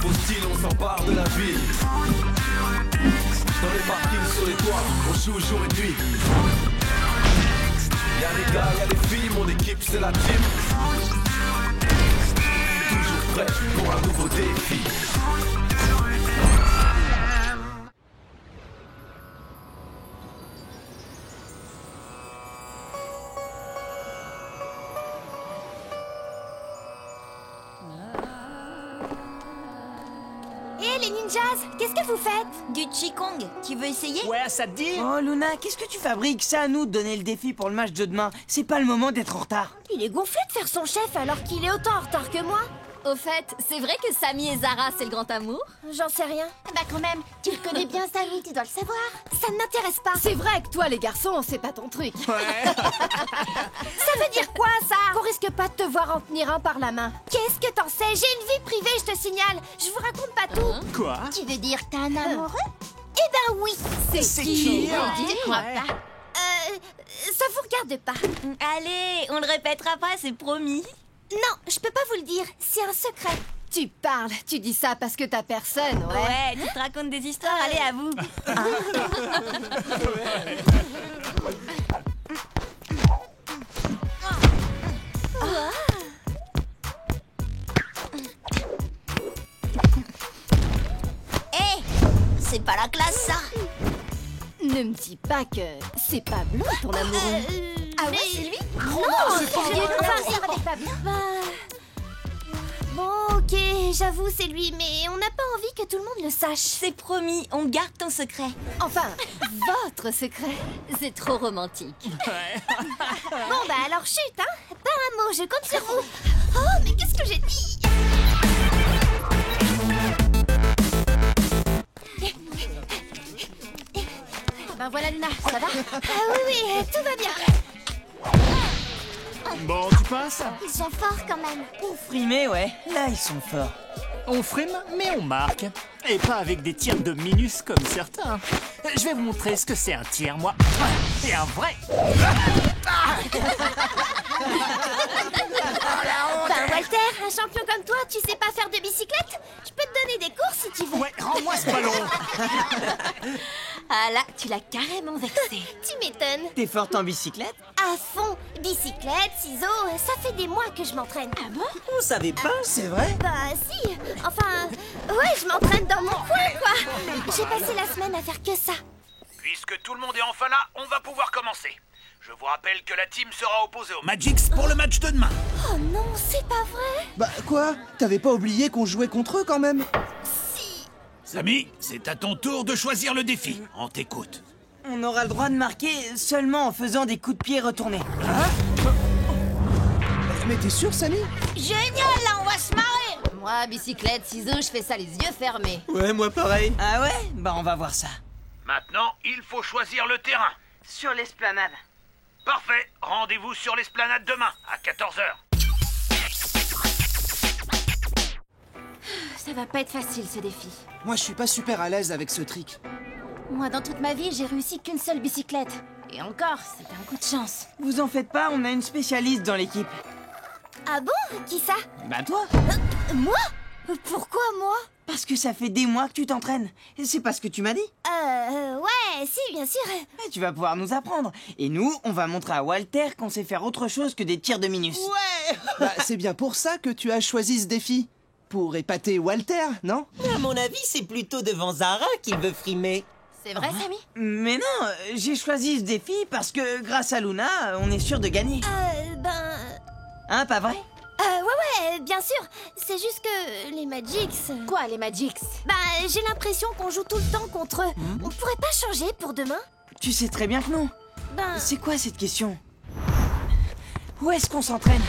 nouveau style, on s'empare de la ville. Dans les parkings, sur les toits, on joue jour et nuit. Y'a les gars, y'a les filles, mon équipe c'est la team. Toujours prêt pour un nouveau défi. Hé les ninjas, qu'est-ce que vous faites? Du Qigong, tu veux essayer? Ouais, ça te dit? Oh Luna, qu'est-ce que tu fabriques? C'est à nous de donner le défi pour le match de demain. C'est pas le moment d'être en retard. Il est gonflé de faire son chef alors qu'il est autant en retard que moi. Au fait, c'est vrai que Samy et Zara, c'est le grand amour? J'en sais rien. Bah quand même, tu le connais bien Samy, tu dois le savoir. Ça ne m'intéresse pas. C'est vrai que toi, les garçons, c'est pas ton truc. Ça veut dire quoi ça? Qu'on risque pas de te voir en tenir un par la main. Qu'est-ce que t'en sais? J'ai une vie privée, je te signale. Je vous raconte pas tout. Quoi? Tu veux dire que t'as un amoureux? Eh ben oui. C'est qui? Tu crois pas? Ça vous regarde pas. Allez, on le répétera pas, c'est promis. Non, je peux pas vous le dire. C'est un secret. Tu parles, tu dis ça parce que t'as personne, ouais. Ouais, tu te racontes des histoires, allez à vous. Hé, c'est pas la classe ça. Ne me dis pas que c'est pas bleu ton amoureux. Ah ouais, c'est lui? Non, c'est pas vrai. Enfin, ça va pas bien. Bon, ok, j'avoue, c'est lui, mais on n'a pas envie que tout le monde le sache. C'est promis, on garde ton secret. Enfin, votre secret. C'est trop romantique. Bon, bah alors chut, hein. Pas un mot, je compte sur vous. Oh, mais qu'est-ce que j'ai dit? Ben voilà Luna, ça va? Ah oui, tout va bien. Bon, tu passes? Ils sont forts quand même. Pour frimer, ouais. Là, ils sont forts. On frime, mais on marque. Et pas avec des tirs de minus comme certains. Je vais vous montrer ce que c'est un tir, moi. Et un vrai. Ben Walter, un champion comme toi, tu sais pas faire de bicyclette? Je peux te donner des cours si tu veux. Ouais, rends-moi ce ballon. Ah là, tu l'as carrément vexé. Tu m'étonnes. T'es forte en bicyclette? À fond. Bicyclette, ciseaux, ça fait des mois que je m'entraîne. Ah bon? On savait pas, c'est vrai? Bah si. Enfin, ouais, je m'entraîne dans mon coin, quoi. J'ai passé la semaine à faire que ça. Puisque tout le monde est enfin là, on va pouvoir commencer. Je vous rappelle que la team sera opposée aux Magix pour le match de demain. Oh non, c'est pas vrai. Bah quoi? T'avais pas oublié qu'on jouait contre eux quand même? Samy, c'est à ton tour de choisir le défi. On t'écoute. On aura le droit de marquer seulement en faisant des coups de pied retournés. Mais t'es sûr, Samy? Génial, là, on va se marrer. Moi, bicyclette, ciseaux, je fais ça les yeux fermés. Ouais, moi pareil. Ah ouais? Bah on va voir ça. Maintenant, il faut choisir le terrain. Sur l'esplanade. Parfait, rendez-vous sur l'esplanade demain, à 14h. Ça va pas être facile ce défi. Moi, je suis pas super à l'aise avec ce trick. Moi, dans toute ma vie, j'ai réussi qu'une seule bicyclette. Et encore, c'était un coup de chance. Vous en faites pas, on a une spécialiste dans l'équipe. Ah bon? Qui ça? Bah toi? Moi? Pourquoi moi? Parce que ça fait des mois que tu t'entraînes. C'est pas ce que tu m'as dit. Ouais, si, bien sûr. Mais tu vas pouvoir nous apprendre. Et nous, on va montrer à Walter qu'on sait faire autre chose que des tirs de minus. Ouais. Bah, c'est bien pour ça que tu as choisi ce défi. Pour épater Walter, non? À mon avis, c'est plutôt devant Zara qu'il veut frimer. C'est vrai, Samy? Mais non, j'ai choisi ce défi parce que grâce à Luna, on est sûr de gagner. Hein, pas vrai? Ouais, bien sûr. C'est juste que les Magix... Quoi, les Magix? Bah, j'ai l'impression qu'on joue tout le temps contre eux. On pourrait pas changer pour demain? Tu sais très bien que non. Ben... C'est quoi cette question? Où est-ce qu'on s'entraîne?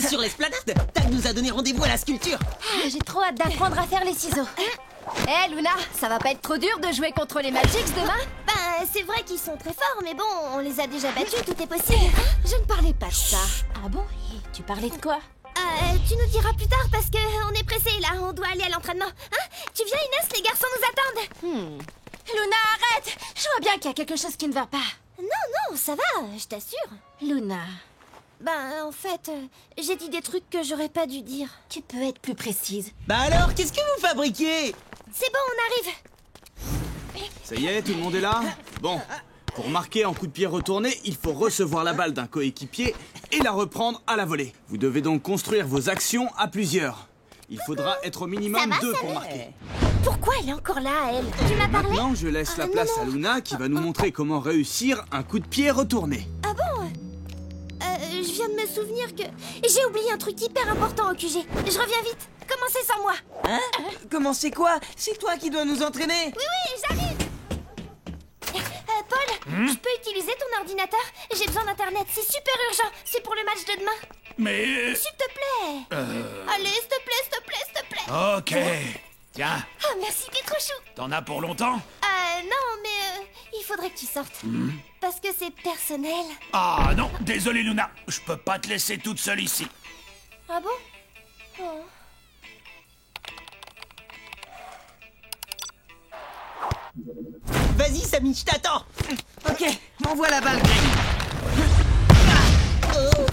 Sur l'esplanade, Tag nous a donné rendez-vous à la sculpture. J'ai trop hâte d'apprendre à faire les ciseaux. Hé, Luna, ça va pas être trop dur de jouer contre les Magix demain? Ben, c'est vrai qu'ils sont très forts, mais bon, on les a déjà battus, tout est possible. Je ne parlais pas de ça. Ah bon? Tu parlais de quoi? Tu nous diras plus tard parce que on est pressés là, on doit aller à l'entraînement. Hein? Tu viens Inès, les garçons nous attendent. Luna, arrête! Je vois bien qu'il y a quelque chose qui ne va pas. Non, ça va, je t'assure. Luna, Ben, en fait, j'ai dit des trucs que j'aurais pas dû dire. Tu peux être plus précise. Bah alors, qu'est-ce que vous fabriquez? C'est bon, on arrive. Ça y est, tout le monde est là? Bon, pour marquer en coup de pied retourné, il faut recevoir la balle d'un coéquipier et la reprendre à la volée. Vous devez donc construire vos actions à plusieurs. Il faudra être au minimum 2 pour marquer. Pourquoi elle est encore là, elle? Tu m'as parlé? Maintenant, je laisse la place à Luna qui va nous montrer comment réussir un coup de pied retourné. Ah bon? Je viens de me souvenir que j'ai oublié un truc hyper important au QG. Je reviens vite. Commencez sans moi. Hein? Comment c'est quoi? C'est toi qui dois nous entraîner. Oui, j'arrive. Paul, je peux utiliser ton ordinateur? J'ai besoin d'internet, c'est super urgent. C'est pour le match de demain. Mais... S'il te plaît. Allez, s'il te plaît, s'il te plaît, s'il te plaît. Ok. Tiens, Oh, merci, t'es trop chou. t'en as pour longtemps? Non, mais il faudrait que tu sortes. Parce que c'est personnel. Ah non, désolé Luna, je peux pas te laisser toute seule ici. Ah bon? Oh. Vas-y, Samy, je t'attends. Ok, m'envoie la balle, Greg. Oh.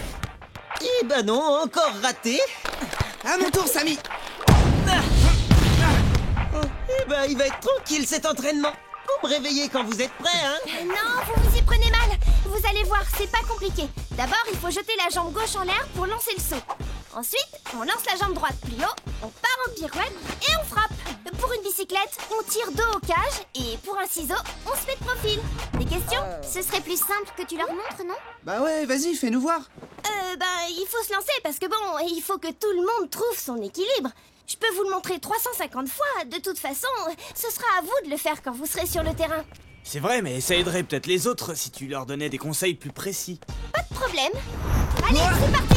Eh ben non, encore raté. À mon tour, Samy. Eh ben, il va être tranquille cet entraînement. Vous me réveillez quand vous êtes prêts, hein? Non, vous vous y prenez mal. Vous allez voir, c'est pas compliqué. D'abord, il faut jeter la jambe gauche en l'air pour lancer le saut. Ensuite, on lance la jambe droite plus haut, on part en pirouette et on frappe. Pour une bicyclette, on tire dos au cage et pour un ciseau, on se met de profil. Des questions? Ce serait plus simple que tu leur montres, non? Bah ouais, vas-y, fais-nous voir. Il faut se lancer parce que bon, il faut que tout le monde trouve son équilibre. Je peux vous le montrer 350 fois. De toute façon, ce sera à vous de le faire quand vous serez sur le terrain. C'est vrai, mais ça aiderait peut-être les autres si tu leur donnais des conseils plus précis. Pas de problème. Allez, c'est parti.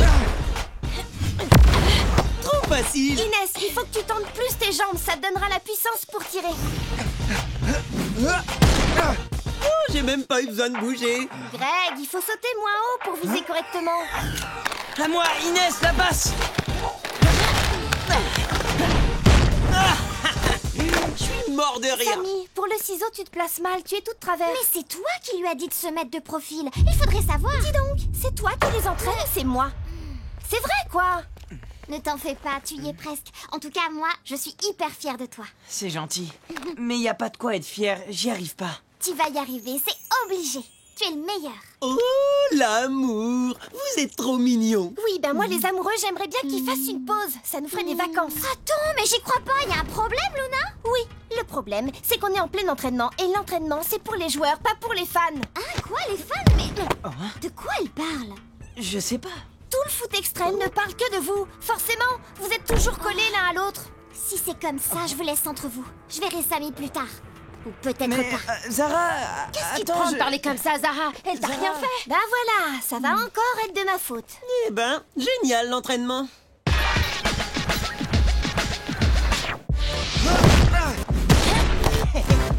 Trop facile. Inès, il faut que tu tentes plus tes jambes. Ça te donnera la puissance pour tirer. Oh, j'ai même pas eu besoin de bouger. Greg, il faut sauter moins haut pour viser correctement. À moi, Inès, la basse. Je suis mort de rire. Samy, pour le ciseau, tu te places mal. Tu es toute travers. Mais c'est toi qui lui as dit de se mettre de profil. Il faudrait savoir. Dis donc, c'est toi qui les entraînes, c'est moi. C'est vrai, quoi. Ne t'en fais pas, tu y es presque. En tout cas, moi, je suis hyper fière de toi. C'est gentil. Mais y a pas de quoi être fier, j'y arrive pas. Tu vas y arriver, c'est obligé. Tu es le meilleur. Oh, l'amour. Vous êtes trop mignons. Oui, ben moi, les amoureux, j'aimerais bien qu'ils fassent une pause. Ça nous ferait des vacances. Attends, mais j'y crois pas. Y a un problème, Luna? Oui, le problème, c'est qu'on est en plein entraînement. Et l'entraînement, c'est pour les joueurs, pas pour les fans. Ah, quoi, les fans? Mais de quoi elle parle? Je sais pas. Tout le foot extrême ne parle que de vous. Forcément, vous êtes toujours collés l'un à l'autre. Si c'est comme ça, je vous laisse entre vous. Je verrai Samy plus tard. Ou peut-être Mais pas. Zara, Qu'est-ce qui te attends, prend de parler comme ça, Zara? Elle t'a rien fait. Ben voilà, ça va encore être de ma faute. Eh ben, génial l'entraînement.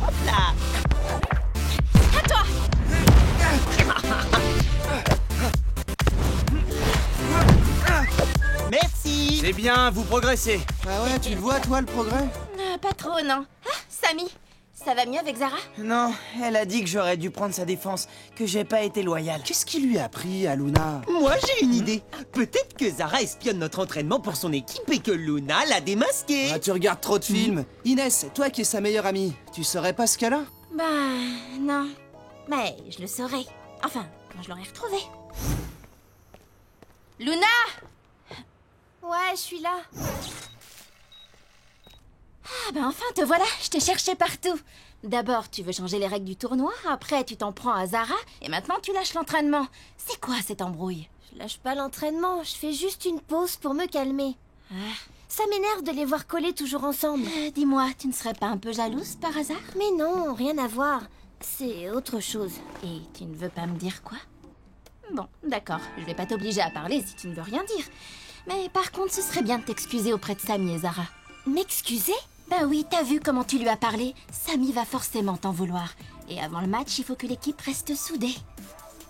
Hop là. À toi. Merci. C'est bien, vous progressez. Ah ouais, tu le vois, toi, le progrès? Pas trop, non. Ah, Samy, ça va mieux avec Zara? Non, elle a dit que j'aurais dû prendre sa défense, que j'ai pas été loyal. Qu'est-ce qui lui a pris à Luna? Moi, j'ai une idée. Peut-être que Zara espionne notre entraînement pour son équipe et que Luna l'a démasqué. Ah, tu regardes trop de films. Inès, toi qui es sa meilleure amie, tu saurais pas ce qu'elle a? Bah, non. Mais je le saurai. Enfin, quand je l'aurai retrouvé. Luna! Ouais, je suis là. Ah bah enfin, te voilà, je t'ai cherché partout. D'abord, tu veux changer les règles du tournoi, après tu t'en prends à Zara, et maintenant tu lâches l'entraînement. C'est quoi cette embrouille? Je lâche pas l'entraînement, je fais juste une pause pour me calmer. Ça m'énerve de les voir coller toujours ensemble. Dis-moi, tu ne serais pas un peu jalouse par hasard? Mais non, rien à voir. C'est autre chose. Et tu ne veux pas me dire quoi? Bon, d'accord, je vais pas t'obliger à parler si tu ne veux rien dire. Mais par contre, ce serait bien de t'excuser auprès de Samy et Zara. M'excuser? Ben oui, t'as vu comment tu lui as parlé? Samy va forcément t'en vouloir. Et avant le match, il faut que l'équipe reste soudée.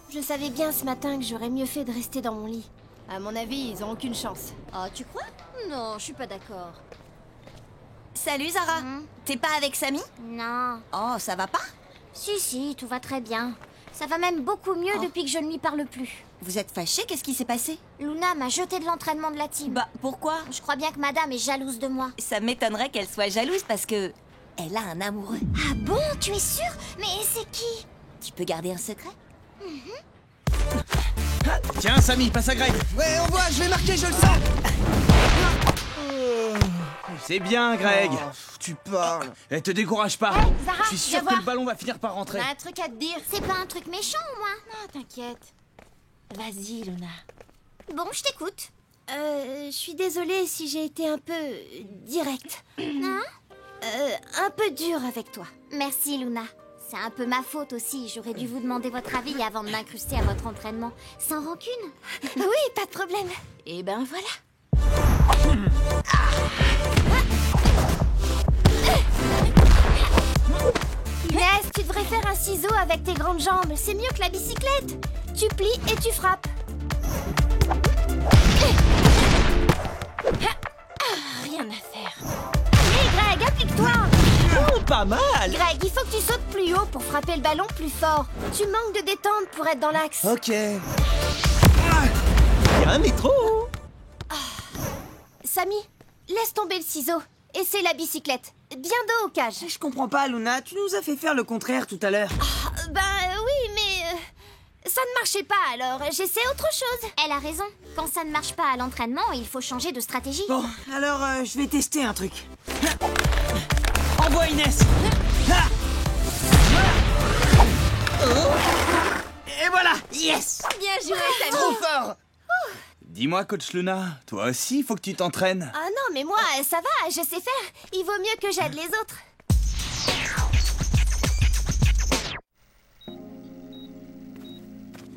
Je savais bien ce matin que j'aurais mieux fait de rester dans mon lit. À mon avis, ils ont aucune chance. Oh, tu crois? Non, je suis pas d'accord. Salut, Zara. T'es pas avec Samy? Non. Oh, ça va pas? Si, tout va très bien. Ça va même beaucoup mieux depuis que je ne lui parle plus. Vous êtes fâchés? Qu'est-ce qui s'est passé? Luna m'a jeté de l'entraînement de la team. Bah, pourquoi? Je crois bien que madame est jalouse de moi. Ça m'étonnerait qu'elle soit jalouse parce que... elle a un amoureux. Ah bon? Tu es sûre? Mais c'est qui? Tu peux garder un secret? Tiens, Samy, passe à Greg. Ouais, on voit, je vais marquer, je le sens. C'est bien, Greg. Oh, tu parles. Eh, te décourage pas. Zara, Je suis sûr viens que voir. le ballon va finir par rentrer. On a un truc à te dire. C'est pas un truc méchant, moi. Non, t'inquiète. Vas-y, Luna. Bon, je t'écoute. Je suis désolée si j'ai été un peu directe. Hein? Un peu dure avec toi. Merci, Luna. C'est un peu ma faute aussi. J'aurais dû vous demander votre avis avant de m'incruster à votre entraînement. Sans rancune? Oui, pas de problème. Et ben voilà. Inès, tu devrais faire un ciseau avec tes grandes jambes. C'est mieux que la bicyclette. Tu plies et tu frappes. Rien à faire. Hé, Greg, applique-toi. Oh, pas mal. Greg, il faut que tu sautes plus haut pour frapper le ballon plus fort. Tu manques de détente pour être dans l'axe. Ok. Il y a un métro. Samy, laisse tomber le ciseau. Et c'est la bicyclette. Bien dos au cage. Je comprends pas, Luna. Tu nous as fait faire le contraire tout à l'heure. Oui, mais... ça ne marchait pas, alors j'essaie autre chose. Elle a raison. Quand ça ne marche pas à l'entraînement, il faut changer de stratégie. Bon, alors je vais tester un truc. Envoie Inès. Et voilà. Yes. Bien joué, Samy. Trop fort. Dis-moi, coach Luna, toi aussi, il faut que tu t'entraînes. Ah non, mais moi, ça va, je sais faire. Il vaut mieux que j'aide les autres.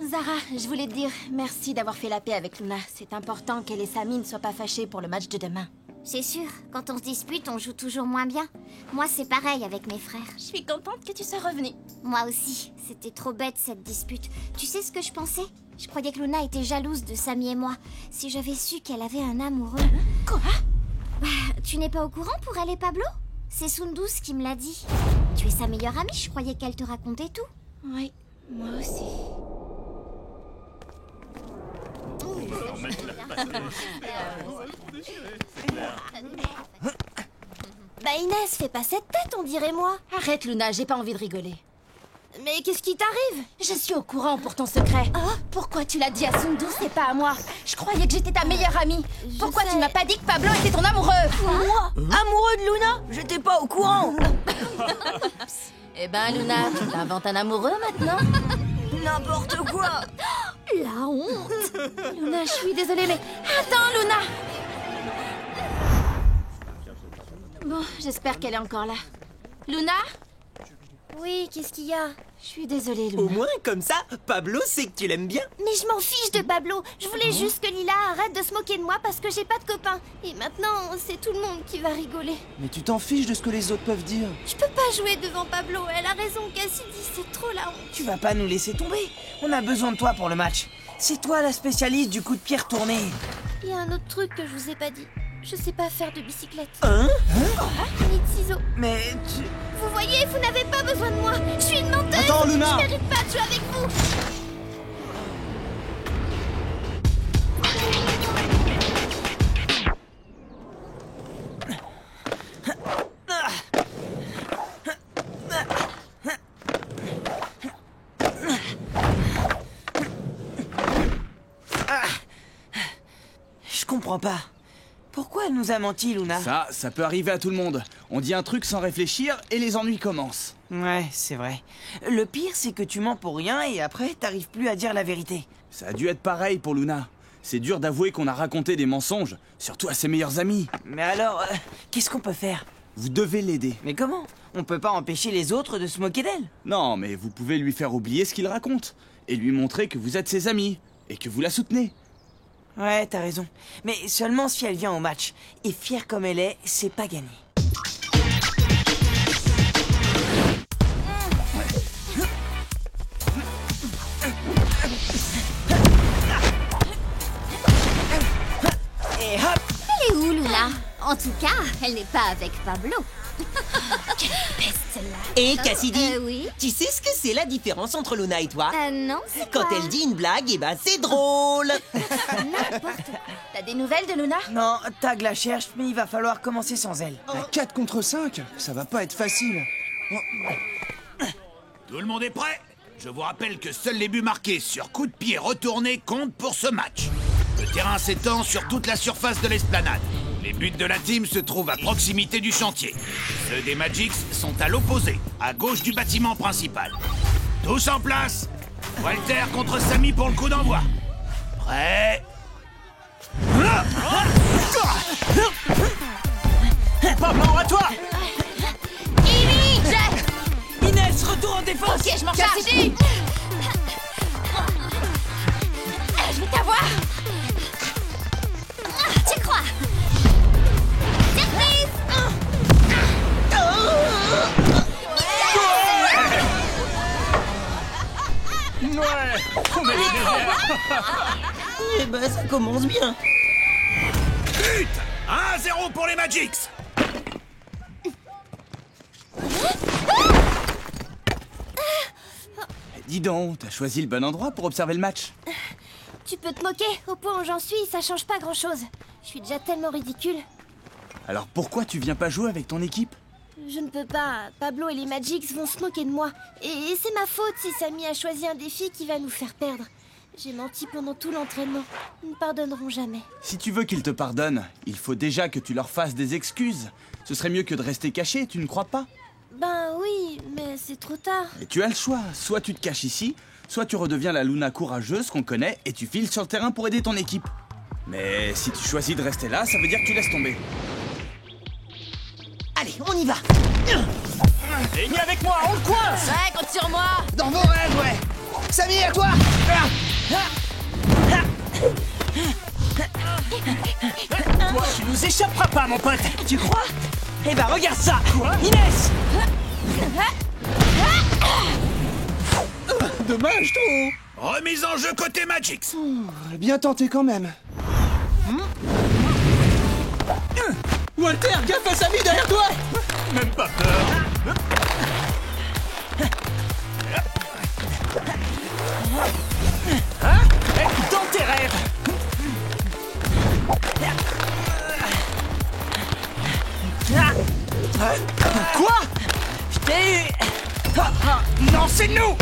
Zara, je voulais te dire merci d'avoir fait la paix avec Luna. C'est important qu'elle et Samy ne soient pas fâchés pour le match de demain. C'est sûr, quand on se dispute, on joue toujours moins bien. Moi, c'est pareil avec mes frères. Je suis contente que tu sois revenue. Moi aussi, c'était trop bête cette dispute. Tu sais ce que je pensais? Je croyais que Luna était jalouse de Samy et moi. Si j'avais su qu'elle avait un amoureux... Quoi? Tu n'es pas au courant pour elle et Pablo? C'est Sundus qui me l'a dit. Tu es sa meilleure amie, je croyais qu'elle te racontait tout. Oui, moi aussi. Bah Inès, fais pas cette tête, on dirait moi. Arrête, Luna, j'ai pas envie de rigoler. Mais qu'est-ce qui t'arrive? Je suis au courant pour ton secret. Pourquoi tu l'as dit à Sundus et pas à moi? Je croyais que j'étais ta meilleure amie. Pourquoi tu m'as pas dit que Pablo était ton amoureux? Moi? Amoureux de Luna? J'étais pas au courant. Eh ben, Luna, tu t'inventes un amoureux maintenant? N'importe quoi. La honte. Luna, je suis désolée, mais... Attends, Luna. Bon, j'espère qu'elle est encore là. Luna? Oui, qu'est-ce qu'il y a? Je suis désolée, Luna. Au moins, comme ça, Pablo sait que tu l'aimes bien. Mais je m'en fiche de Pablo. Je voulais juste que Lila arrête de se moquer de moi parce que j'ai pas de copain. Et maintenant, c'est tout le monde qui va rigoler. Mais tu t'en fiches de ce que les autres peuvent dire. Je peux pas jouer devant Pablo. Elle a raison, Cassidy, c'est trop la honte. Tu vas pas nous laisser tomber. On a besoin de toi pour le match. C'est toi la spécialiste du coup de pied retourné. Il y a un autre truc que je vous ai pas dit. Je sais pas faire de bicyclette. Ni de ciseaux. Mais tu... Vous voyez, vous n'avez pas besoin de moi. Je suis une menteuse. Attends, Luna. Je mérite pas de jouer avec vous. Je comprends pas. Pourquoi elle nous a menti, Luna? Ça peut arriver à tout le monde. On dit un truc sans réfléchir et les ennuis commencent. Ouais, c'est vrai. Le pire, c'est que tu mens pour rien et après, t'arrives plus à dire la vérité. Ça a dû être pareil pour Luna. C'est dur d'avouer qu'on a raconté des mensonges, surtout à ses meilleurs amis. Mais alors, qu'est-ce qu'on peut faire? Vous devez l'aider. Mais comment? On peut pas empêcher les autres de se moquer d'elle. Non, mais vous pouvez lui faire oublier ce qu'il raconte et lui montrer que vous êtes ses amis et que vous la soutenez. Ouais, t'as raison. Mais seulement si elle vient au match. Et fière comme elle est, c'est pas gagné. Elle est où, Luna? En tout cas, elle n'est pas avec Pablo. Quelle peste celle-là. Et Cassidy, Oui. tu sais ce que c'est la différence entre Luna et toi? Non, c'est Quand quoi? elle dit une blague, eh ben c'est drôle. T'as des nouvelles de Luna? Non, Tag la cherche, mais il va falloir commencer sans elle. À 4 contre 5, ça va pas être facile. Tout le monde est prêt? Je vous rappelle que seuls les buts marqués sur coup de pied retourné comptent pour ce match. Le terrain s'étend sur toute la surface de l'esplanade. Les buts de la team se trouvent à proximité du chantier. Ceux des Magics sont à l'opposé, à gauche du bâtiment principal. Tous en place. Walter contre Samy pour le coup d'envoi. Prêt? Pablo, à toi! Inès, retour en défense. Ok, je m'en charge. Je vais t'avoir. Tu crois? Surprise! Ouais, on est les derrière. Eh ben ça commence bien. But! 1-0 pour les Magics. Dis donc, t'as choisi le bon endroit pour observer le match. Tu peux te moquer, au point où j'en suis, ça change pas grand-chose. Je suis déjà tellement ridicule. Alors pourquoi tu viens pas jouer avec ton équipe? Je ne peux pas. Pablo et les Magics vont se moquer de moi. Et c'est ma faute si Samy a choisi un défi qui va nous faire perdre. J'ai menti pendant tout l'entraînement. Ils ne pardonneront jamais. Si tu veux qu'ils te pardonnent, il faut déjà que tu leur fasses des excuses. Ce serait mieux que de rester caché, tu ne crois pas? Ben oui, mais c'est trop tard. Et tu as le choix, soit tu te caches ici, soit tu redeviens la Luna courageuse qu'on connaît et tu files sur le terrain pour aider ton équipe. Mais si tu choisis de rester là, ça veut dire que tu laisses tomber. Allez, on y va. Et viens avec moi, on le coince! Ouais, compte sur moi. Dans vos rêves, ouais. Samy, à toi. Toi, tu nous échapperas pas, mon pote! Tu crois? Eh ben regarde ça. Inès. Dommage, trop. Remise en jeu côté Magics. Bien tenté quand même. Walter, gaffe à Samy derrière toi. Même pas peur! Hein? Dans tes rêves! Quoi? Je t'ai eu. Non, c'est nous!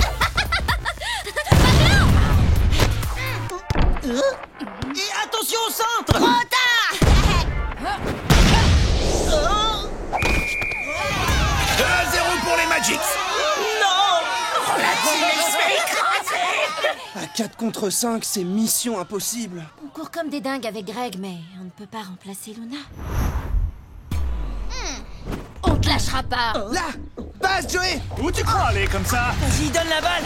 Et attention au centre. Trop tard! 2-0 pour les Magics. À 4 contre 5, c'est mission impossible. On court comme des dingues avec Greg, mais on ne peut pas remplacer Luna. On te lâchera pas. Là, passe, Joey. Où tu crois aller comme ça? Vas-y, donne la balle.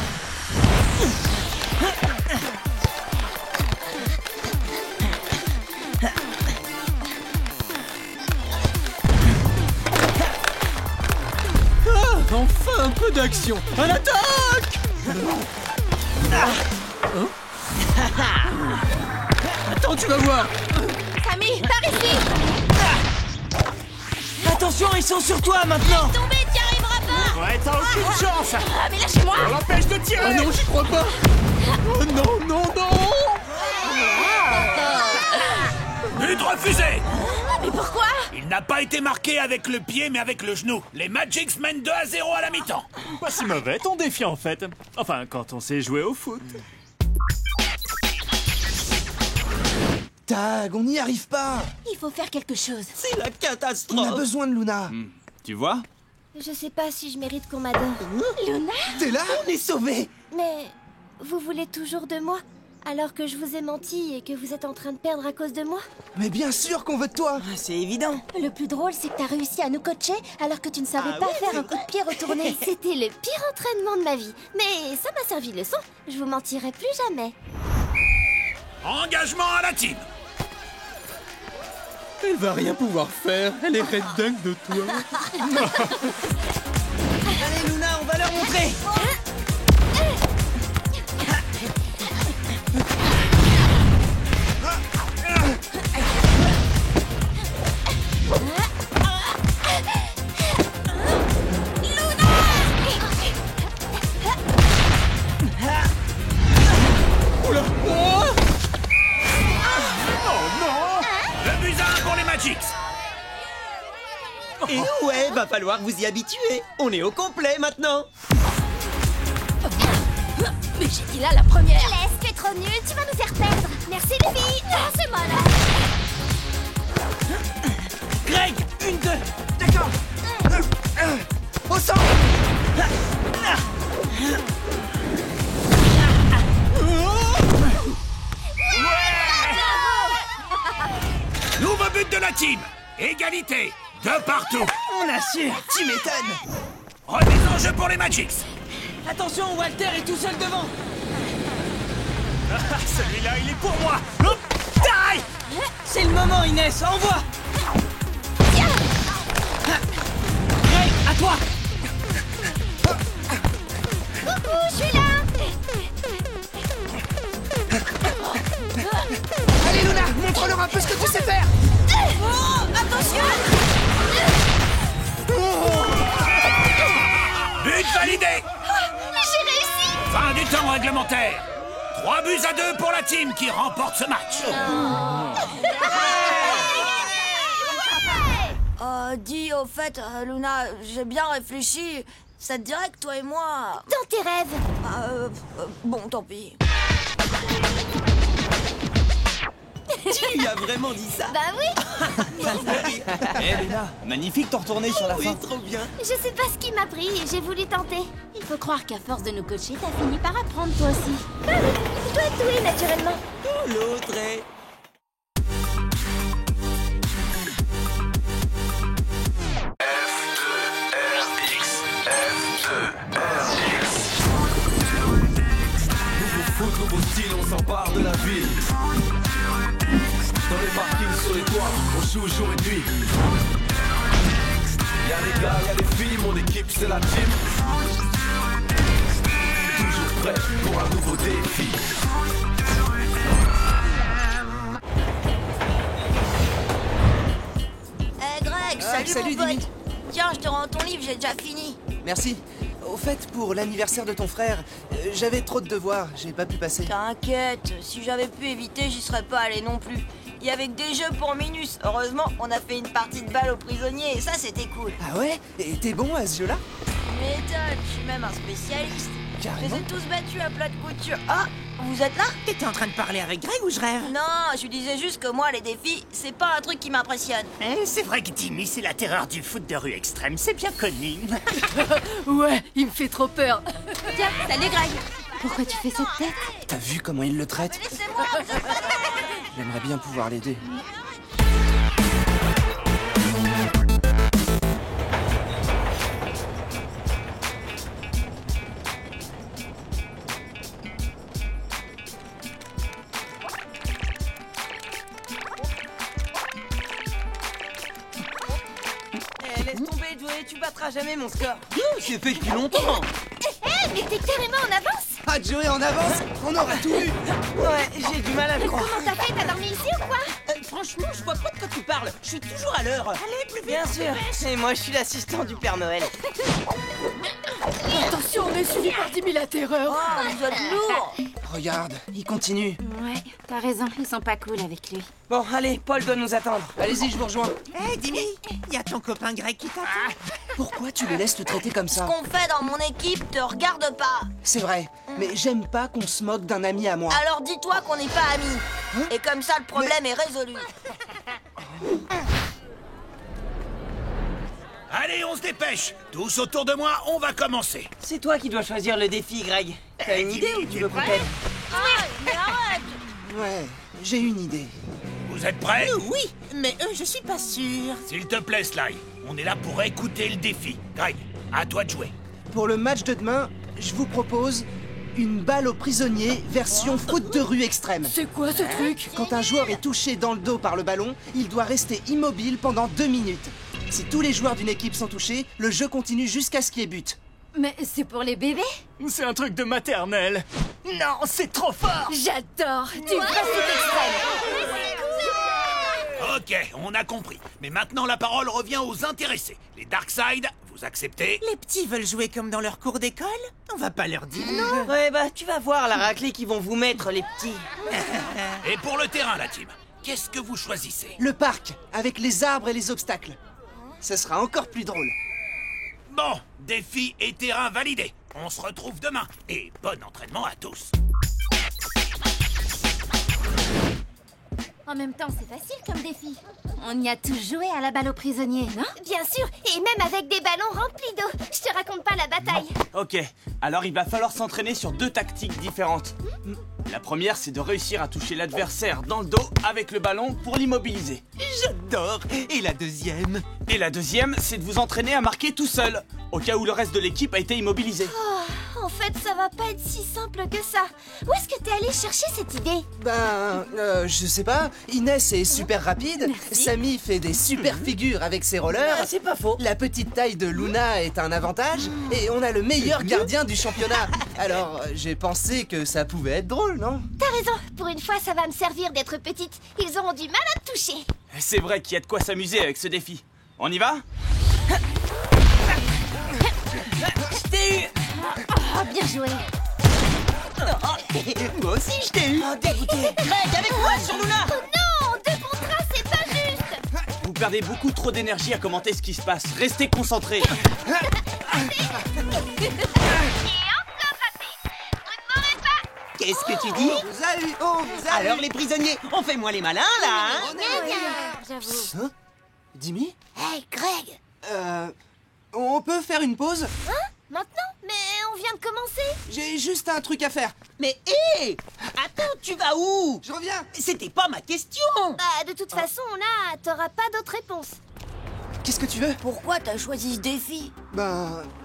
Enfin un peu d'action. À l'attaque. Attends, tu vas voir. Samy, par ici. Attention, ils sont sur toi maintenant. Tombé, t'y arriveras pas! Ouais, t'as aucune chance! Ah, mais lâchez-moi. On l'empêche de tirer! Ah non, j'y crois pas. Oh non, non, non. But refusé. Mais pourquoi? Il n'a pas été marqué avec le pied, mais avec le genou. Les Magics mènent 2-0 à la mi-temps. Pas si mauvais ton défi en fait. Enfin, quand on sait jouer au foot. Tag, on n'y arrive pas. Il faut faire quelque chose. C'est la On a catastrophe. besoin de Luna. Tu vois? Je sais pas si je mérite qu'on m'adore. Luna? T'es là? On est sauvés. Mais vous voulez toujours de moi? Alors que je vous ai menti et que vous êtes en train de perdre à cause de moi? Mais bien sûr qu'on veut de toi. C'est évident. Le plus drôle, c'est que t'as réussi à nous coacher alors que tu ne savais pas faire un coup de pied retourné. C'était le pire entraînement de ma vie. Mais ça m'a servi de leçon. Je vous mentirai plus jamais. Engagement à la team. Elle va rien pouvoir faire. Elle est red dingue de toi. Allez, Luna, on va leur montrer. Magix. Et ouais, va falloir vous y habituer. On est au complet maintenant. Mais j'étais là la première. Laisse, t'es trop nul, tu vas nous faire perdre. Merci les filles. Ah, c'est moi là. Greg, 1, 2, d'accord. Au centre. Nouveau but de la team. Égalité. De partout. On assure, tu m'étonnes. Remise en jeu pour les Magix. Attention, Walter est tout seul devant. Celui-là, il est pour moi. Hop, taille. C'est le moment, Inès, envoie. Greg, à toi. Coucou, je suis là. Allez Luna, montre-leur un peu ce que tu sais faire. Oh, attention. But validé. J'ai réussi. Fin du temps réglementaire. 3 buts à 2 pour la team qui remporte ce match. Dis au fait, Luna, j'ai bien réfléchi. Ça te dirait que toi et moi... Dans tes rêves. Bon, tant pis. Tu lui as vraiment dit ça? Bah oui. Eh Luna, magnifique ton retourné sur la fin. Oui, trop bien. Je sais pas ce qui m'a pris et j'ai voulu tenter. Il faut croire qu'à force de nous coacher, t'as fini par apprendre toi aussi. Bah oui, je dois être douée naturellement. Oh, l'autre est... Nouveau foot, nouveau style, on s'empare de la ville. Dans les parkings, sur les toits, on joue jour et nuit. Y'a les gars, y'a les filles, mon équipe c'est la team. Toujours prêt pour un nouveau défi. Greg, salut mon pote. Tiens, je te rends ton livre, j'ai déjà fini. Merci. Au fait, pour l'anniversaire de ton frère, j'avais trop de devoirs, j'ai pas pu passer. T'inquiète, si j'avais pu éviter, j'y serais pas allé non plus. Il y avait que des jeux pour Minus. Heureusement, on a fait une partie de balle aux prisonniers et ça, c'était cool. Ah ouais? Et t'es bon à ce jeu-là? Méthode, je suis même un spécialiste. Carrément. Je les ai tous battus à plat de couture. Ah, vous êtes là? T'étais en train de parler avec Greg ou je rêve? Non, je disais juste que moi, les défis, c'est pas un truc qui m'impressionne. C'est vrai que Timmy, c'est la terreur du foot de rue extrême, c'est bien connu. Ouais, il me fait trop peur. Tiens, salut Greg. Pourquoi tu fais cette tête? T'as vu comment il le traite? Laissez-moi, J'aimerais bien pouvoir l'aider. Laisse tomber, Joey, tu battras jamais mon score. C'est fait depuis longtemps. Mais t'es carrément en avance. Ah, Joey en avance? On aura tout vu! Ouais, j'ai du mal à le croire. Comment t'as fait? T'as dormi ici ou quoi? Franchement, je vois pas de quoi tu parles. Je suis toujours à l'heure. Allez, plus vite. Bien sûr. Et moi, je suis l'assistant du Père Noël. Attention, on est suivi par Timmy la terreur. Oh, vous êtes lourd. Regarde, il continue. Ouais, t'as raison, ils sont pas cool avec lui. Bon, allez, Paul doit nous attendre. Allez-y, je vous rejoins. Hé, Dimmy, y a ton copain Greg qui t'attend. Pourquoi tu le laisses te traiter comme Ce ça? qu'on fait dans mon équipe te regarde pas. C'est vrai, mais j'aime pas qu'on se moque d'un ami à moi. Alors dis-toi qu'on n'est pas amis. Et comme ça, le problème est résolu. Allez, on se dépêche. Tous autour de moi, on va commencer. C'est toi qui dois choisir le défi, Greg. T'as une idée ou tu veux qu'on t'aide? Ah, mais arrête. Ouais, j'ai une idée. Vous êtes prêts? Oui, mais je suis pas sûr. S'il te plaît, Sly, on est là pour écouter le défi. Greg, à toi de jouer. Pour le match de demain, je vous propose une balle aux prisonniers version foot de rue extrême. C'est quoi ce truc? Quand un joueur est touché dans le dos par le ballon, il doit rester immobile pendant 2 minutes. Si tous les joueurs d'une équipe sont touchés, le jeu continue jusqu'à ce qu'il y ait but. Mais c'est pour les bébés? C'est un truc de maternelle. Non, c'est trop fort. J'adore. Du vrai foot extrême. Ok, on a compris. Mais maintenant, la parole revient aux intéressés. Les Darkside, vous acceptez? Les petits veulent jouer comme dans leur cours d'école? On va pas leur dire non. Ouais, bah, tu vas voir la raclée qu'ils vont vous mettre, les petits. Et pour le terrain, la team, Qu'est-ce que vous choisissez? Le parc, avec les arbres et les obstacles. Ce sera encore plus drôle. Bon, défi et terrain validé. On se retrouve demain. Et bon entraînement à tous. En même temps, c'est facile comme défi. On y a tous joué à la balle aux prisonniers, non? Bien sûr, et même avec des ballons remplis d'eau. Je te raconte pas la bataille. Ok, alors il va falloir s'entraîner sur 2 tactiques différentes. La première, c'est de réussir à toucher l'adversaire dans le dos avec le ballon pour l'immobiliser. J'adore. Et la deuxième? Et la deuxième, c'est de vous entraîner à marquer tout seul, au cas où le reste de l'équipe a été immobilisé. En fait, ça va pas être si simple que ça. Où est-ce que t'es allé chercher cette idée? Je sais pas. Inès est super rapide. Merci. Samy fait des super figures avec ses rollers. Ah, c'est pas faux. La petite taille de Luna est un avantage. Et on a le meilleur gardien du championnat. Alors, j'ai pensé que ça pouvait être drôle, non? T'as raison. Pour une fois, ça va me servir d'être petite. Ils auront du mal à te toucher. C'est vrai qu'il y a de quoi s'amuser avec ce défi. On y va? Je t'ai eu. Oh, bien joué. Moi aussi, je t'ai eu. Oh, dégoûté. Greg, avec moi sur Luna. Oh non, 2 contre 1, c'est pas juste. Vous perdez beaucoup trop d'énergie à commenter ce qui se passe. Restez concentrés. Et encore raté. Vous ne m'aurez pas. Qu'est-ce que tu dis? Vous a eu, oh, vous a Alors eu. les prisonniers, on fait moins les malins là, hein? J'avoue. Hein? Dimmy? Hey, Greg. On peut faire une pause? Maintenant? Mais on vient de commencer. J'ai juste un truc à faire. Mais hé! Attends, tu vas où? Je reviens. C'était pas ma question! Bah, de toute façon, là, t'auras pas d'autre réponse. Qu'est-ce que tu veux? Pourquoi t'as choisi ce défi?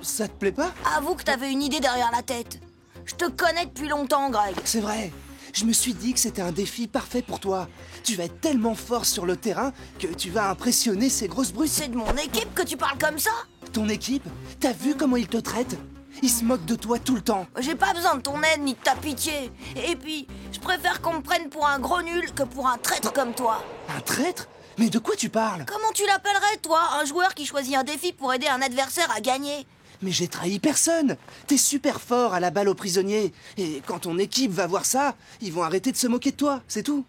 Ça te plaît pas? Avoue que t'avais une idée derrière la tête. Je te connais depuis longtemps, Greg. C'est vrai. Je me suis dit que c'était un défi parfait pour toi. Tu vas être tellement fort sur le terrain que tu vas impressionner ces grosses brutes. C'est de mon équipe que tu parles comme ça? Ton équipe, t'as vu comment ils te traitent? Ils se moquent de toi tout le temps. J'ai pas besoin de ton aide ni de ta pitié. Et puis, je préfère qu'on me prenne pour un gros nul que pour un traître comme toi. Un traître? Mais de quoi tu parles? Comment tu l'appellerais, toi, un joueur qui choisit un défi pour aider un adversaire à gagner? Mais j'ai trahi personne. T'es super fort à la balle aux prisonniers. Et quand ton équipe va voir ça, ils vont arrêter de se moquer de toi, c'est tout.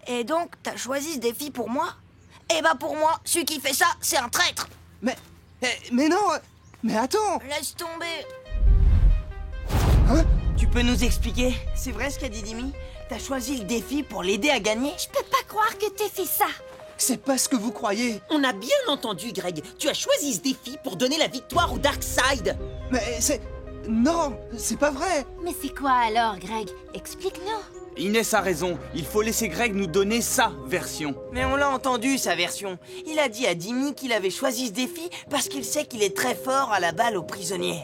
Et donc, t'as choisi ce défi pour moi? Eh bah pour moi, celui qui fait ça, c'est un traître. Mais non. Mais attends. Laisse tomber. Hein? Tu peux nous expliquer? C'est vrai ce qu'a dit Dimmy? T'as choisi le défi pour l'aider à gagner? Je peux pas croire que t'aies fait ça. C'est pas ce que vous croyez. On a bien entendu, Greg. Tu as choisi ce défi pour donner la victoire au Darkseid. Mais c'est... Non, c'est pas vrai. Mais c'est quoi alors, Greg? Explique-nous. Inès a raison. Il faut laisser Greg nous donner sa version. Mais on l'a entendu, sa version. Il a dit à Dimmy qu'il avait choisi ce défi parce qu'il sait qu'il est très fort à la balle aux prisonniers.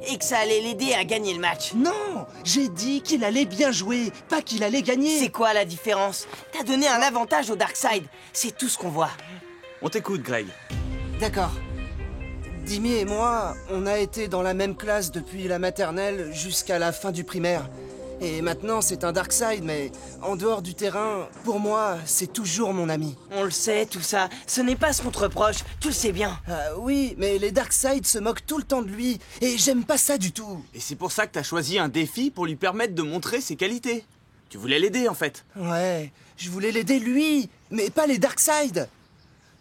Et que ça allait l'aider à gagner le match. Non, j'ai dit qu'il allait bien jouer, pas qu'il allait gagner. C'est quoi la différence? T'as donné un avantage au Darkseid. C'est tout ce qu'on voit. On t'écoute, Greg. D'accord. Dimmy et moi, on a été dans la même classe depuis la maternelle jusqu'à la fin du primaire. Et maintenant, c'est un Darkseid, mais en dehors du terrain, pour moi, c'est toujours mon ami. On le sait, tout ça. Ce n'est pas ce qu'on te reproche. Tu le sais bien. Oui, mais les Darkseid se moquent tout le temps de lui, et j'aime pas ça du tout. Et c'est pour ça que t'as choisi un défi pour lui permettre de montrer ses qualités. Tu voulais l'aider, en fait. Ouais, je voulais l'aider lui, mais pas les Darkseid.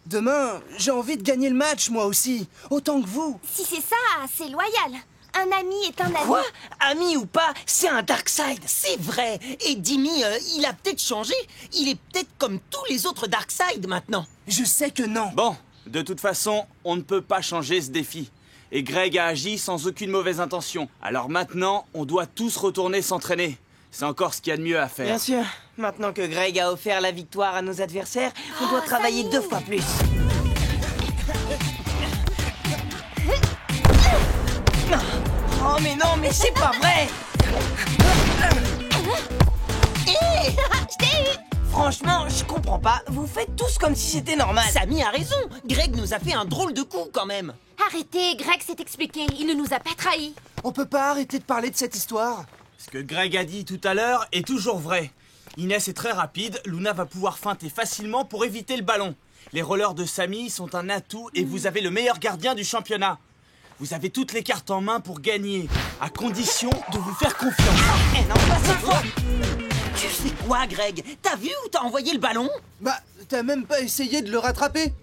Demain, j'ai envie de gagner le match, moi aussi, autant que vous. Si c'est ça, c'est loyal. Un ami est un ami. Quoi? Ami ou pas, c'est un Darkseid. C'est vrai. Et Dimmy, il a peut-être changé. Il est peut-être comme tous les autres Darkseid maintenant. Je sais que non. Bon, de toute façon, on ne peut pas changer ce défi. Et Greg a agi sans aucune mauvaise intention. Alors maintenant, on doit tous retourner s'entraîner. C'est encore ce qu'il y a de mieux à faire. Bien sûr. Maintenant que Greg a offert la victoire à nos adversaires, on doit travailler 2 fois plus. Oh mais non, mais c'est pas vrai! Je t'ai eu. Franchement, je comprends pas. Vous faites tous comme si c'était normal. Samy a raison. Greg nous a fait un drôle de coup quand même. Arrêtez, Greg s'est expliqué. Il ne nous a pas trahis. On peut pas arrêter de parler de cette histoire. Ce que Greg a dit tout à l'heure est toujours vrai. Inès est très rapide, Luna va pouvoir feinter facilement pour éviter le ballon. Les rollers de Samy sont un atout et vous avez le meilleur gardien du championnat. Vous avez toutes les cartes en main pour gagner, à condition de vous faire confiance. Eh non, pas cette fois! Tu fais quoi, Greg? T'as vu où t'as envoyé le ballon? Bah, t'as même pas essayé de le rattraper?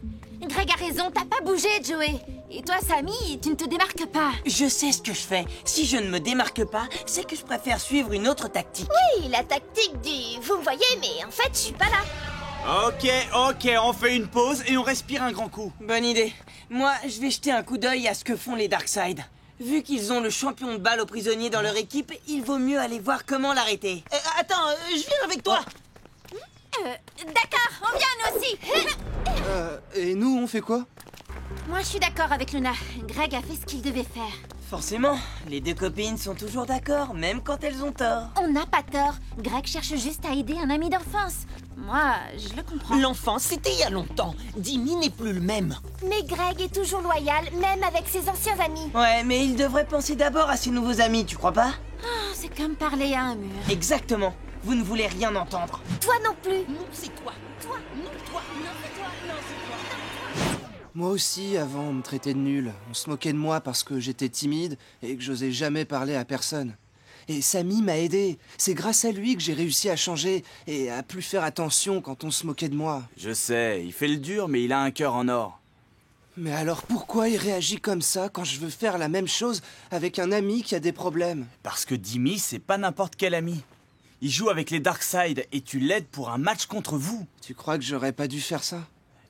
Greg a raison, t'as pas bougé, Joey. Et toi, Sammy, tu ne te démarques pas. Je sais ce que je fais. Si je ne me démarque pas, c'est que je préfère suivre une autre tactique. Oui, la tactique du... Vous me voyez, mais en fait, je suis pas là. Ok, on fait une pause et on respire un grand coup. Bonne idée. Moi, je vais jeter un coup d'œil à ce que font les Darkseid. Vu qu'ils ont le champion de balle aux prisonniers dans leur équipe, il vaut mieux aller voir comment l'arrêter. Attends, je viens avec toi. D'accord, on vient nous aussi. Et nous, on fait quoi? Moi, je suis d'accord avec Luna. Greg a fait ce qu'il devait faire. Forcément, les deux copines sont toujours d'accord, même quand elles ont tort. On n'a pas tort. Greg cherche juste à aider un ami d'enfance. Moi, je le comprends. L'enfance, c'était il y a longtemps. Jimmy n'est plus le même. Mais Greg est toujours loyal, même avec ses anciens amis. Ouais, mais il devrait penser d'abord à ses nouveaux amis, tu crois pas? Oh, c'est comme parler à un mur. Exactement. Vous ne voulez rien entendre. Toi non plus. Non, c'est toi. Toi, non, toi, non, c'est toi, non, c'est toi. Moi aussi, avant, on me traitait de nul. On se moquait de moi parce que j'étais timide et que j'osais jamais parler à personne. Et Sammy m'a aidé. C'est grâce à lui que j'ai réussi à changer et à plus faire attention quand on se moquait de moi. Je sais, il fait le dur, mais il a un cœur en or. Mais alors pourquoi il réagit comme ça quand je veux faire la même chose avec un ami qui a des problèmes? Parce que Jimmy, c'est pas n'importe quel ami. Il joue avec les Darkseid et tu l'aides pour un match contre vous. Tu crois que j'aurais pas dû faire ça?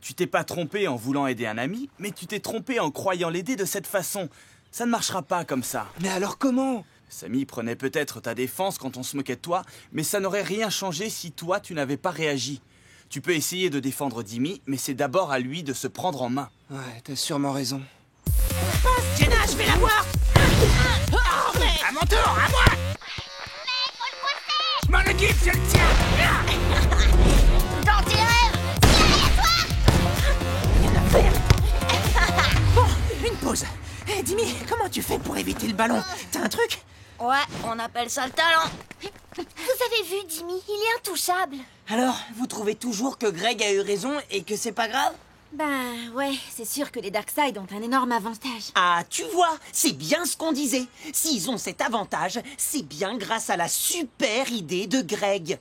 Tu t'es pas trompé en voulant aider un ami, mais tu t'es trompé en croyant l'aider de cette façon. Ça ne marchera pas comme ça. Mais alors comment? Sammy prenait peut-être ta défense quand on se moquait de toi, mais ça n'aurait rien changé si toi tu n'avais pas réagi. Tu peux essayer de défendre Jimmy, mais c'est d'abord à lui de se prendre en main. Ouais, t'as sûrement raison. Jenna, je vais la voir. À mon tour, à moi. Je m'en occupe, je le tiens. Dans tes rêves. Une pause. Hé, Jimmy, comment tu fais pour éviter le ballon? T'as un truc? Ouais, on appelle ça le talent. Vous avez vu, Jimmy, il est intouchable. Alors, vous trouvez toujours que Greg a eu raison et que c'est pas grave? Ben ouais, c'est sûr que les Darkseid ont un énorme avantage. Ah, tu vois, c'est bien ce qu'on disait. S'ils ont cet avantage, c'est bien grâce à la super idée de Greg.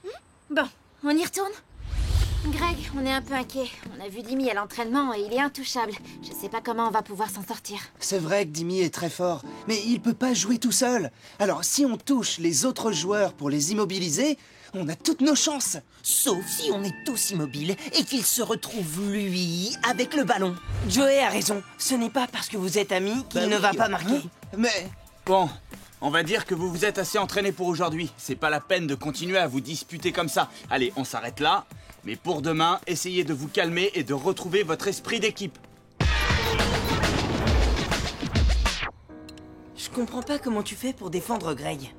Bon, on y retourne? Greg, on est un peu inquiet. On a vu Jimmy à l'entraînement et il est intouchable. Je sais pas comment on va pouvoir s'en sortir. C'est vrai que Jimmy est très fort, mais il peut pas jouer tout seul. Alors si on touche les autres joueurs pour les immobiliser, on a toutes nos chances. Sauf si on est tous immobiles et qu'il se retrouve, lui, avec le ballon. Joey a raison. Ce n'est pas parce que vous êtes amis qu'il ne va pas marquer. Mais... Bon, on va dire que vous vous êtes assez entraînés pour aujourd'hui. C'est pas la peine de continuer à vous disputer comme ça. Allez, on s'arrête là. Mais pour demain, essayez de vous calmer et de retrouver votre esprit d'équipe. Je comprends pas comment tu fais pour défendre Greg.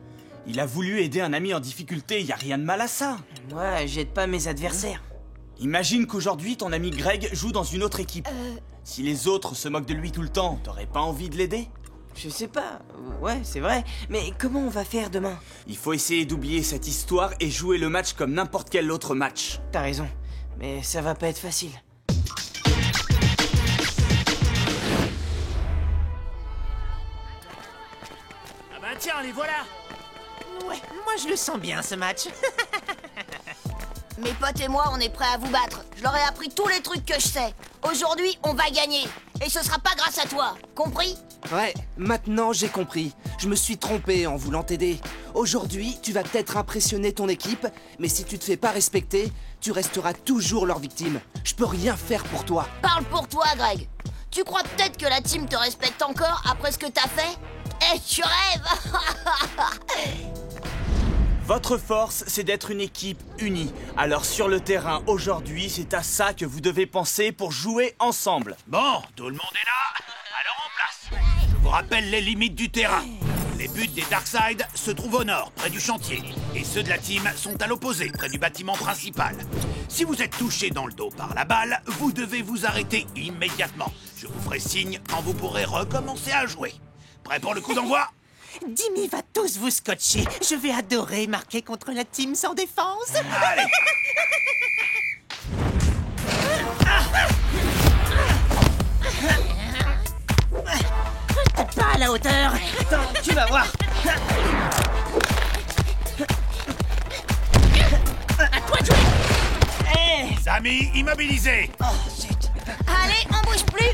Il a voulu aider un ami en difficulté, y a rien de mal à ça. Moi, j'aide pas mes adversaires. Imagine qu'aujourd'hui, ton ami Greg joue dans une autre équipe. Si les autres se moquent de lui tout le temps, t'aurais pas envie de l'aider? Je sais pas. Ouais, c'est vrai. Mais comment on va faire demain? Il faut essayer d'oublier cette histoire et jouer le match comme n'importe quel autre match. T'as raison. Mais ça va pas être facile. Ah bah tiens, les voilà. Ouais, moi je le sens bien ce match. Mes potes et moi, on est prêts à vous battre. Je leur ai appris tous les trucs que je sais. Aujourd'hui, on va gagner. Et ce sera pas grâce à toi. Compris? Ouais, maintenant j'ai compris. Je me suis trompé en voulant t'aider. Aujourd'hui, tu vas peut-être impressionner ton équipe, mais si tu te fais pas respecter, tu resteras toujours leur victime. Je peux rien faire pour toi. Parle pour toi, Greg. Tu crois peut-être que la team te respecte encore après ce que t'as fait? Eh, tu rêves. Votre force, c'est d'être une équipe unie. Alors sur le terrain, aujourd'hui, c'est à ça que vous devez penser pour jouer ensemble. Bon, tout le monde est là. Alors en place. Je vous rappelle les limites du terrain. Les buts des Darkseid se trouvent au nord, près du chantier. Et ceux de la team sont à l'opposé, près du bâtiment principal. Si vous êtes touché dans le dos par la balle, vous devez vous arrêter immédiatement. Je vous ferai signe quand vous pourrez recommencer à jouer. Prêt pour le coup d'envoi? Jimmy va tous vous scotcher. Je vais adorer marquer contre la team sans défense. Allez. T'es pas à la hauteur. Attends, tu vas voir. Samy, immobilisé. Oh, zut. Allez, on bouge plus.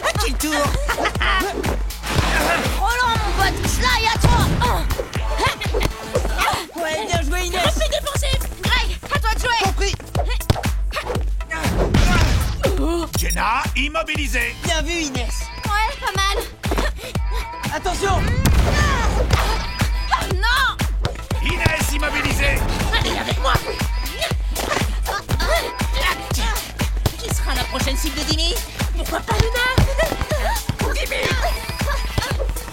À qui le tour? Roland, mon pote, Sly, à toi. Ouais, bien joué, Inès. Plus défensif. Greg, à toi de jouer. Compris. Jenna, immobilisé. Bien vu, Inès. Ouais, pas mal. Attention. Oh non. Inès, immobilisé. Allez avec moi. Qui sera la prochaine cible de Dimi? Pourquoi pas Luna? Dimi,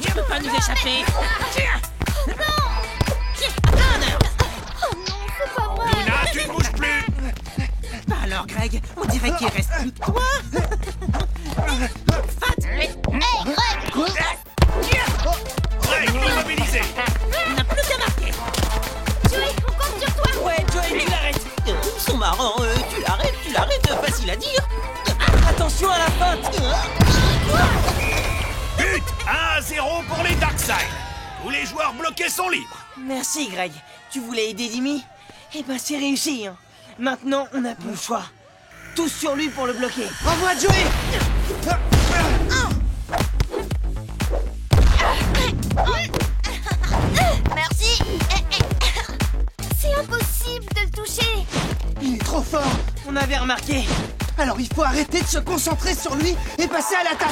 tu peux pas nous échapper. Tiens. Oh non, c'est pas vrai. Luna, tu ne bouges plus. Bah alors, Greg, on dirait qu'il reste plus que toi. Greg, immobilisé. On n'a plus qu'à marquer. Joey, on compte sur toi. Ouais, Joey, tu l'arrêtes. Ils sont marrants, tu l'arrêtes, facile à dire. Attention à la faute. But 1-0 pour les Darkseid. Tous les joueurs bloqués sont libres. Merci, Greg. Tu voulais aider Dimi? Eh ben, c'est réussi. Hein. Maintenant, on n'a plus le choix. Tous sur lui pour le bloquer. Envoie Joey. Merci. C'est impossible de le toucher. Il est trop fort. On avait remarqué. Alors il faut arrêter de se concentrer sur lui et passer à l'attaque.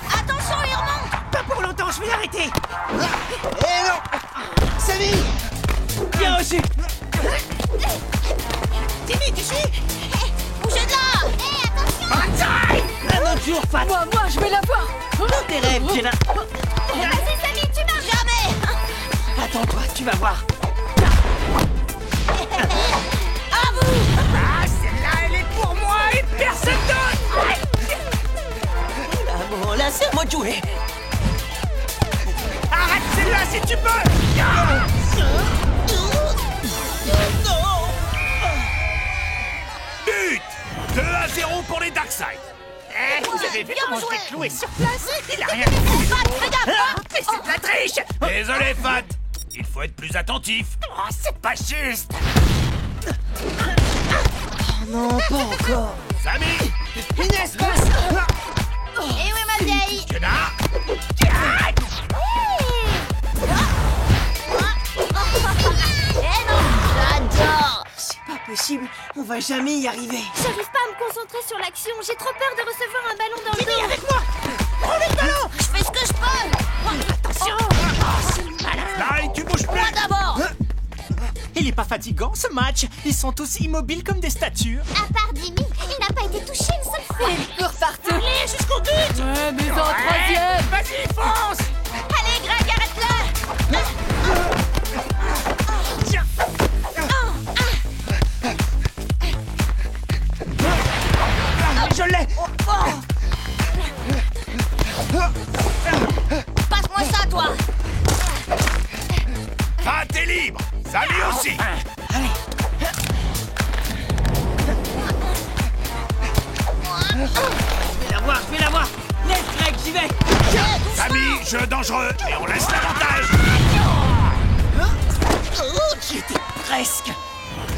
Attention, il remonte. Pas pour longtemps, je vais l'arrêter. Eh non. Samy. Bien reçu. Dimi, tu suis? Bougez de là. Un autre jour, Fat. Moi, je vais l'avoir. Dans tes rêves, Jenna. Vas-y, Samy, tu marches. Jamais. Attends-toi, tu vas voir. À vous. Ah, celle-là, elle est pour moi et personne d'autre. Ah bon, là, c'est à moi de jouer. Arrête celle-là si tu peux. But 2-0 pour les Darkseid. Vous avez vu comment je l'ai cloué sur place? Il a rien fait. Fais gaffe. Mais c'est de la triche! Désolé, Fat. Il faut être plus attentif. Oh, c'est pas juste! Non, pas encore. Samy, Inès, passe. Et oui, ma vieille. Jenna, Eh non, j'adore. C'est pas possible, on va jamais y arriver. J'arrive pas à me concentrer sur l'action. J'ai trop peur de recevoir un ballon dans le dos. Avec moi. Prends le ballon. Je fais ce que je peux. Attention. Sly, tu bouges Moi plus. d'abord. Il est pas fatigant ce match? Ils sont tous immobiles comme des statues. À part Dimi, il n'a pas été touché une seule fois. Il court partout. Allez, jusqu'au but. Ouais, mais en troisième. Vas-y, fonce! Allez, Greg, arrête-le. Je l'ai. Passe-moi ça, toi. Fat est libre. Samy aussi. Je vais l'avoir. Laisse, Greg, j'y vais. Samy, jeu dangereux, et on laisse l'avantage. Oh, j'y étais presque.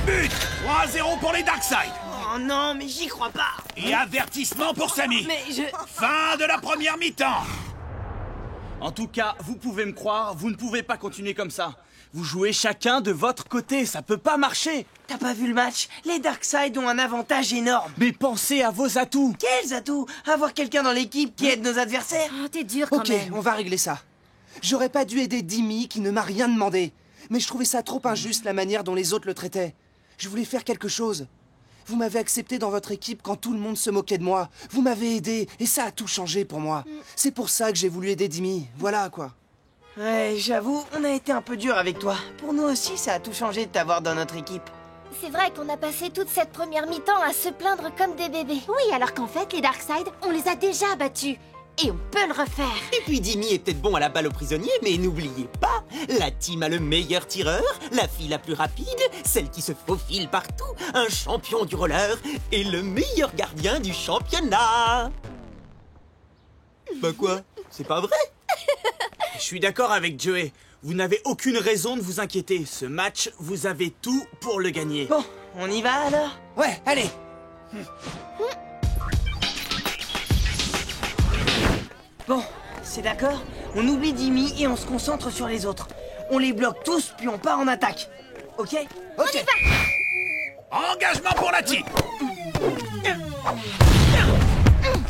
But 3-0 pour les Darkseid. Oh non, mais j'y crois pas. Et avertissement pour Samy. Mais je... Fin de la première mi-temps. En tout cas, vous pouvez me croire, vous ne pouvez pas continuer comme ça. Vous jouez chacun de votre côté, ça peut pas marcher. T'as pas vu le match? Les Darkseid ont un avantage énorme. Mais pensez à vos atouts. Quels atouts? Avoir quelqu'un dans l'équipe qui aide nos adversaires? Oh, t'es dur quand Ok, même. on va régler ça. J'aurais pas dû aider Dimi qui ne m'a rien demandé. Mais je trouvais ça trop injuste la manière dont les autres le traitaient. Je voulais faire quelque chose. Vous m'avez accepté dans votre équipe quand tout le monde se moquait de moi. Vous m'avez aidé et ça a tout changé pour moi. C'est pour ça que j'ai voulu aider Dimi. Voilà quoi. Ouais, j'avoue, on a été un peu dur avec toi. Pour nous aussi, ça a tout changé de t'avoir dans notre équipe. C'est vrai qu'on a passé toute cette première mi-temps à se plaindre comme des bébés. Oui, alors qu'en fait, les Darkseid, on les a déjà battus. Et on peut le refaire. Et puis Dimi est peut-être bon à la balle aux prisonniers, mais n'oubliez pas, la team a le meilleur tireur, la fille la plus rapide, celle qui se faufile partout, un champion du roller et le meilleur gardien du championnat. Bah quoi? C'est pas vrai? Je suis d'accord avec Joey. Vous n'avez aucune raison de vous inquiéter. Ce match, vous avez tout pour le gagner. Bon, on y va alors? Ouais, allez. Bon, c'est d'accord. On oublie Dimmy et on se concentre sur les autres. On les bloque tous, puis on part en attaque. Ok? Ok. Engagement pour la team.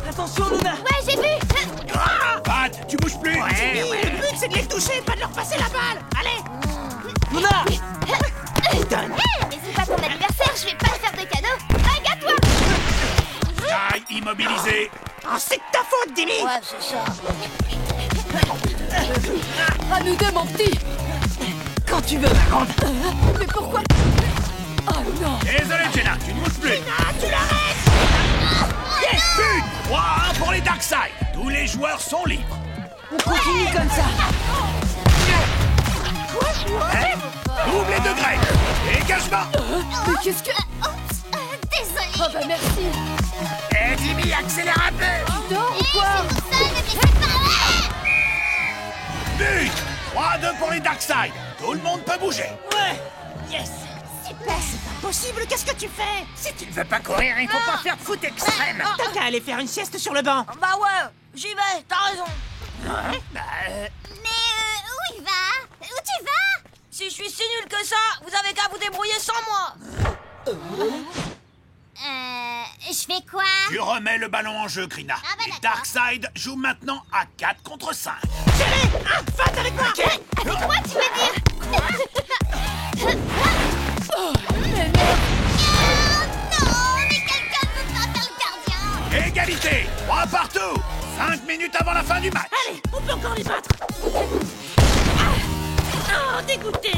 Attention, Luna! Ouais, j'ai vu. Pat, tu bouges plus. Le but, c'est de les toucher, pas de leur passer la balle. Allez. Luna! Mais c'est pas ton anniversaire, je vais pas te faire de cadeaux. Regarde-toi. Taille immobilisé. Oh, c'est de ta faute, Dimmy. Ouais, c'est ça. À nous deux, mon petit. Quand tu veux, ma grande! Mais pourquoi? Oh non. Désolé, Jenna, tu ne bouges plus. Ah, tu l'arrêtes. Yes, but. 3-1 pour les Darkseid. Tous les joueurs sont libres. On continue comme ça! Double degré. Dégagement. Mais qu'est-ce que... Désolée. Oh bah merci. Et Jimmy, accélère un peu. Tu dors ou quoi? Ça, ne me laisse pas là. But. 3-2 pour les Darkseid. Tout le monde peut bouger. Ouais. Yes. Super. C'est pas possible. Qu'est-ce que tu fais? Si tu ne veux pas courir, il faut pas faire de foot extrême. T'as qu'à aller faire une sieste sur le banc. Bah ouais, j'y vais, t'as raison! Mais où il va? Où tu vas? Si je suis si nul que ça, vous avez qu'à vous débrouiller sans moi! Je fais quoi? Tu remets le ballon en jeu, Krina. Ah bah Les d'accord. Darkseid jouent maintenant à 4 contre 5. Fat avec moi. Avec moi, tu veux dire? Non, mais quelqu'un ne peut pas faire le gardien. Égalité. 3 partout. 5 minutes avant la fin du match. Allez, on peut encore les battre. Oh, dégoûté.